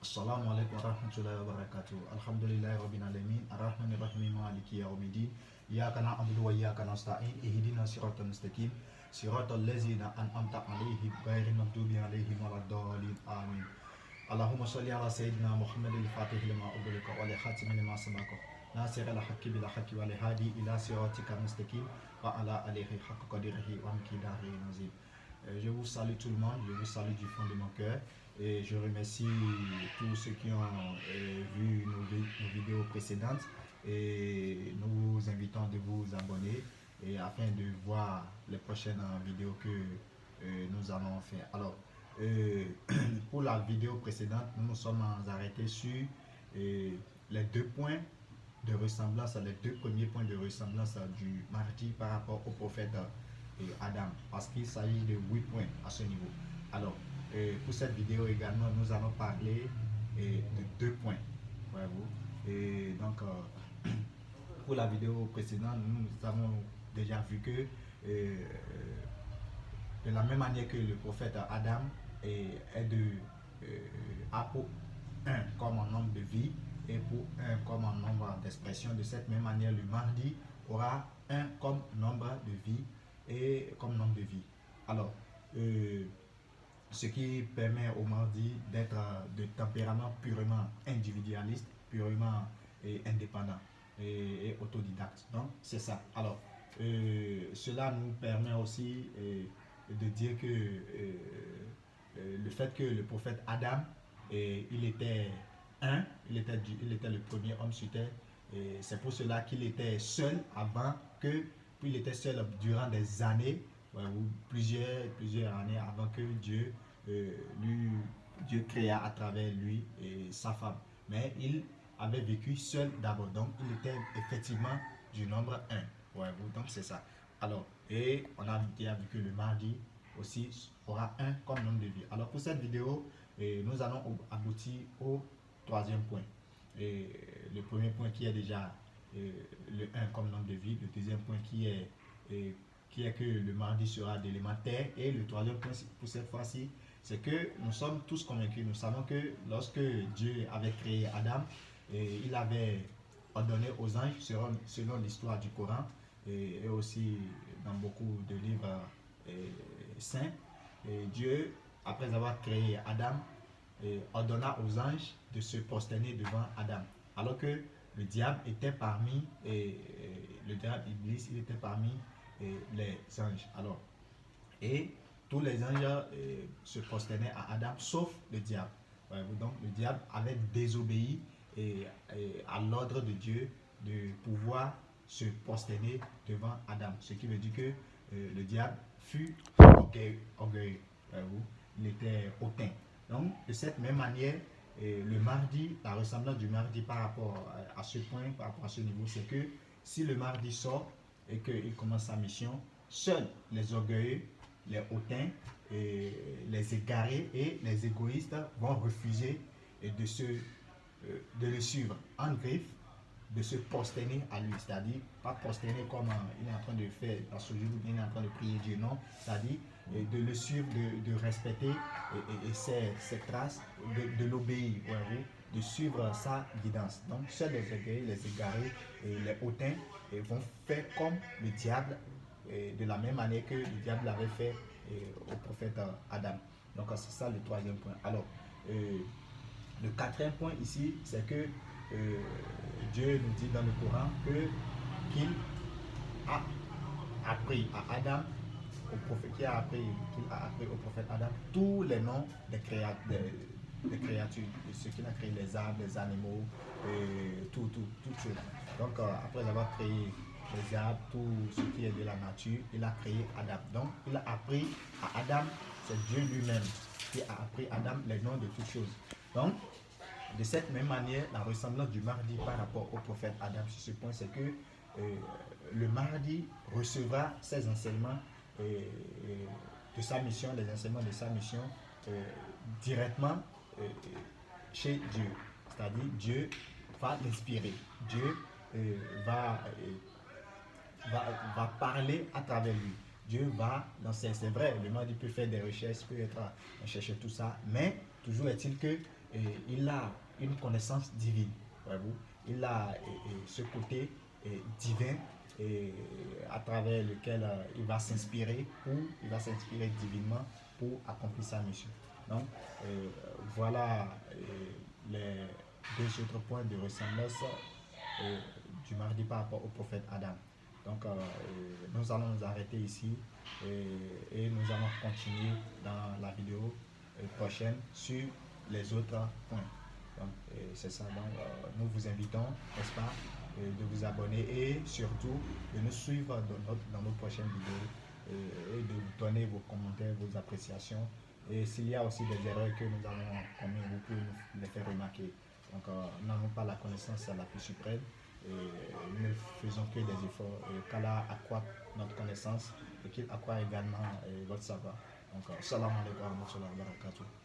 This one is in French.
Assalamu alaikum wa rahmatullahi wa barakatuh. Alhamdulillahi rabbil alamin. Ar-Rahmanir Rahim. Maliki yawmiddin. Iyyaka na'budu wa iyyaka nasta'in. Ihdinas siratal mustaqim. Siratal ladzina an'amta 'alaihim ghairil maghdubi 'alaihim waladdallin. Amin. Allahumma salli ala sayyidina Muhammadil fatih lima ughliqa wa li khatimi lima sabaqa. Nasir al-haqqi bil haqqi wa li hadi ila siratikal mustaqim wa ala alihi haqqa qadrihi wa miqdarihi azim. Je vous salue tout le monde, je vous salue du fond de mon cœur et je remercie tous ceux qui ont vu nos vidéos précédentes et nous vous invitons de vous abonner et afin de voir les prochaines vidéos que nous allons faire. Alors, pour la vidéo précédente, nous nous sommes arrêtés sur les deux points de ressemblance, les deux premiers points de ressemblance du martyr par rapport au prophète Adam, parce qu'il s'agit de 8 points à ce niveau. Alors, pour cette vidéo également, nous allons parler de 2 points. Voyez-vous. Et donc, pour la vidéo précédente, nous avons déjà vu que de la même manière que le prophète Adam est de a pour 1 comme un nombre de vie et pour 1 comme un nombre d'expression, de cette même manière, le mardi aura 1 comme nombre de vie et comme nombre de vie. Alors, ce qui permet au mardi d'être de tempérament purement individualiste, purement indépendant et autodidacte. Donc, c'est ça. Alors, cela nous permet aussi de dire que le fait que le prophète Adam, il était il était le premier homme sur terre, et c'est pour cela qu'il était seul avant que, puis il était seul durant des années, ou plusieurs années avant que Dieu créa à travers lui et sa femme. Mais il avait vécu seul d'abord, donc il était effectivement du nombre 1. Voyez-vous, donc c'est ça. Alors, et on a déjà vu que le mardi aussi aura 1 comme nombre de vie. Alors pour cette vidéo, nous allons aboutir au 3e point. Et le premier point qui est déjà le 1 comme nombre de vie, le deuxième point qui est que le mardi sera d'élémentaire, et le 3e point pour cette fois-ci, c'est que nous sommes tous convaincus, nous savons que lorsque Dieu avait créé Adam, il avait ordonné aux anges, selon l'histoire du Coran et aussi dans beaucoup de livres saints, Dieu, après avoir créé Adam, ordonna aux anges de se prosterner devant Adam, alors que le diable était parmi, le diable Iblis, il était parmi les anges. Alors, et tous les anges se prosternaient à Adam, sauf le diable. Donc, le diable avait désobéi à l'ordre de Dieu de pouvoir se prosterner devant Adam. Ce qui veut dire que le diable fut orgueilleux. Il était hautain. Donc, de cette même manière, le mardi, la ressemblance du mardi par rapport à ce point, par rapport à ce niveau, c'est que si le mardi sort et qu'il commence sa mission, seuls les orgueilleux, les hautains, les égarés et les égoïstes vont refuser de le suivre en griffe, de se prosterner à lui, c'est-à-dire pas prosterner comme il est en train de faire dans ce jour, il est en train de prier Dieu, non, c'est-à-dire de le suivre, de respecter ses traces, de l'obéir, de suivre sa guidance. Donc seuls les orgueilleux, les égarés et les hautains vont faire comme le diable, de la même manière que le diable l'avait fait au prophète Adam. Donc c'est ça le 3e point. Alors, le 4e point ici, c'est que Dieu nous dit dans le Coran qu'il a appris à Adam, qu'il a appris au prophète Adam tous les noms des créatures, de ce qu'il a créé, les arbres, les animaux, toutes choses. Donc après avoir créé les arbres, tout ce qui est de la nature, il a créé Adam. Donc il a appris à Adam, c'est Dieu lui-même qui a appris à Adam les noms de toutes choses. Donc, de cette même manière, la ressemblance du mardi par rapport au prophète Adam sur ce point, c'est que le mardi recevra ses enseignements de sa mission, les enseignements de sa mission directement chez Dieu. C'est-à-dire, Dieu va l'inspirer. Dieu va parler à travers lui. Dieu va lancer. C'est vrai, le mardi peut faire des recherches, peut être à chercher tout ça, mais toujours est-il que il a une connaissance divine, voyez-vous. Il a ce côté divin à travers lequel il va s'inspirer divinement pour accomplir sa mission. Donc, voilà les deux autres points de ressemblance du mardi par rapport au prophète Adam. Donc, nous allons nous arrêter ici et nous allons continuer dans la vidéo prochaine sur les autres points. Donc, c'est ça. Donc, nous vous invitons, n'est-ce pas, de vous abonner et surtout de nous suivre dans nos prochaines vidéos et de vous donner vos commentaires, vos appréciations. Et s'il y a aussi des erreurs que nous avons commises, vous pouvez nous les faire remarquer. Donc, nous n'avons pas la connaissance la plus suprême. Et nous ne faisons que des efforts qu'Allah accroît notre connaissance et qu'il accroît également votre savoir. Donc, salam alaikum wa rahmatullahi wa barakatuh.